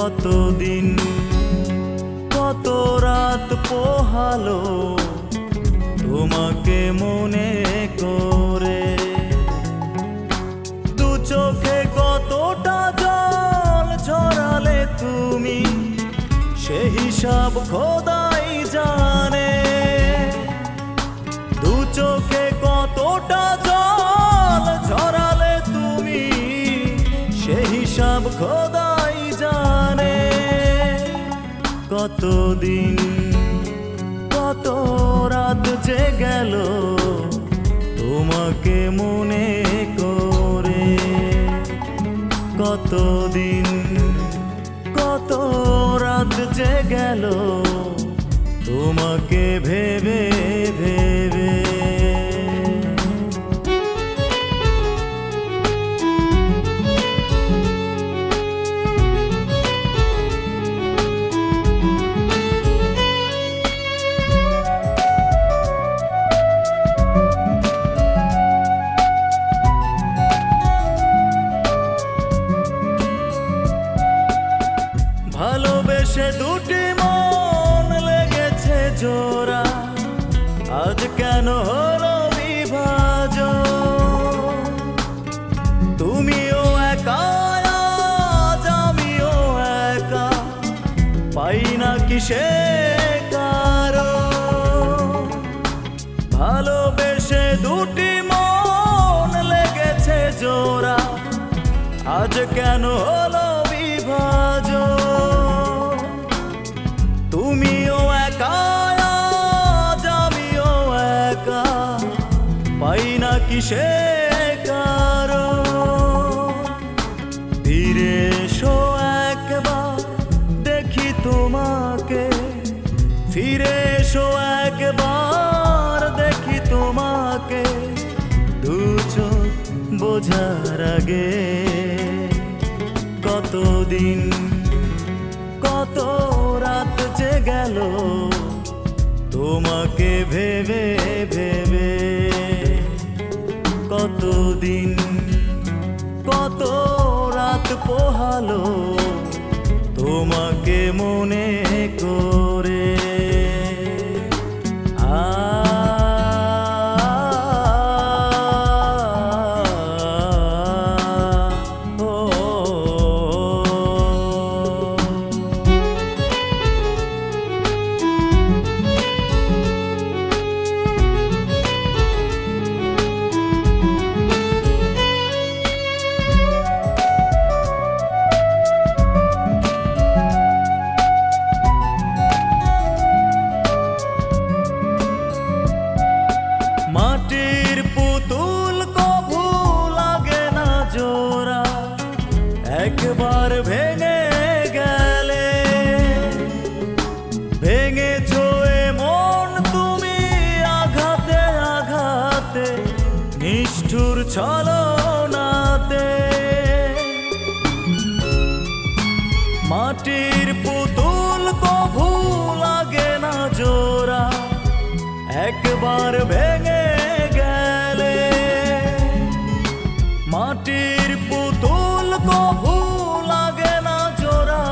কতদিন কত রাত পোহালো তোমাকে মনে করে, দু চোখে কতটা জল ঝরালে তুমি, সে হিসাব খোদাই জানে। দু চোখে কতটা জল ঝরালে তুমি, সে হিসাব খোদাই জানে। কতদিন কত রাত যে গেল তোমাকে মনে করে, কতদিন কত রাত যে গেল তোমাকে ভেবে ভেবে। ভালোবেসে দুটি মন লেগেছে জোড়া, আজ কেন হলো বিভাজন? তুমিও একা আজ আমিও একা, পাই না কিসে কারণ। ভালোবেসে দুটি মন লেগেছে জোড়া, আজ কেন হলো বিভাজন? তুমিও একা আজ আমিও একা, পাই না কিসে কারণ। ফিরে এসো একবার দেখি তোমাকে, ফিরে এসো একবার দেখি তোমাকে, দু চোখ বোঝার আগে। কতদিন কত রাত যে গেল তোমাকে ভেবে ভেবে। কতদিন কত রাত পোহালো তোমাকে মনে করে। মাটির পুতুল কভু লাগে না জোড়া, একবার ভেঙে গেলে ভেঙেছো মন তুমি আঘাতে আঘাতে, নিষ্ঠুর ছলনাতে। মাটির পুতুল কভু লাগে না জোড়া, একবার ভেঙে গেলে। মাটির পুতুল কভু লাগে না জোড়া,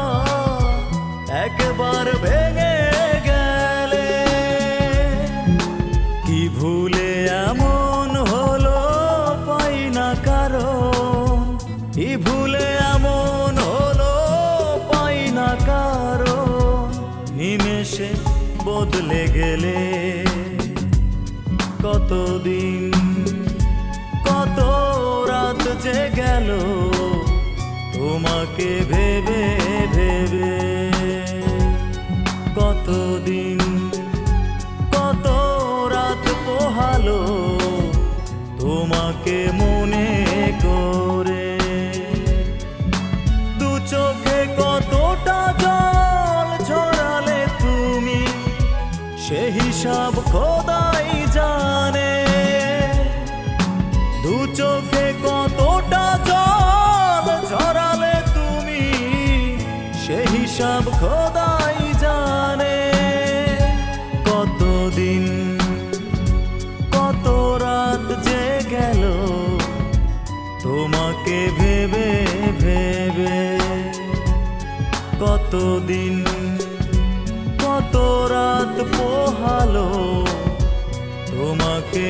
একবার ভেঙে গেলে। কি ভুলে এমন হলো পাই না কারণ, কি ভুলে এমন হলো পাই না কারণ। নিমেষে বদলে গেলে কতদিন কত রাত যে গেল তোমাকে ভেবে ভেবে। কতদিন কত রাত পোহালো তোমাকে মনে করে, দু চোখে কতটা জল ঝরালে তুমি, সে হিসাব খোদাই জানে। দু চোখে কতটা জল ঝরালে তুমি, সে হিসাব খোদাই জানে। কতদিন কত রাত যে গেল তোমাকে ভেবে ভেবে। দিন কত রাত পোহালো তোমাকে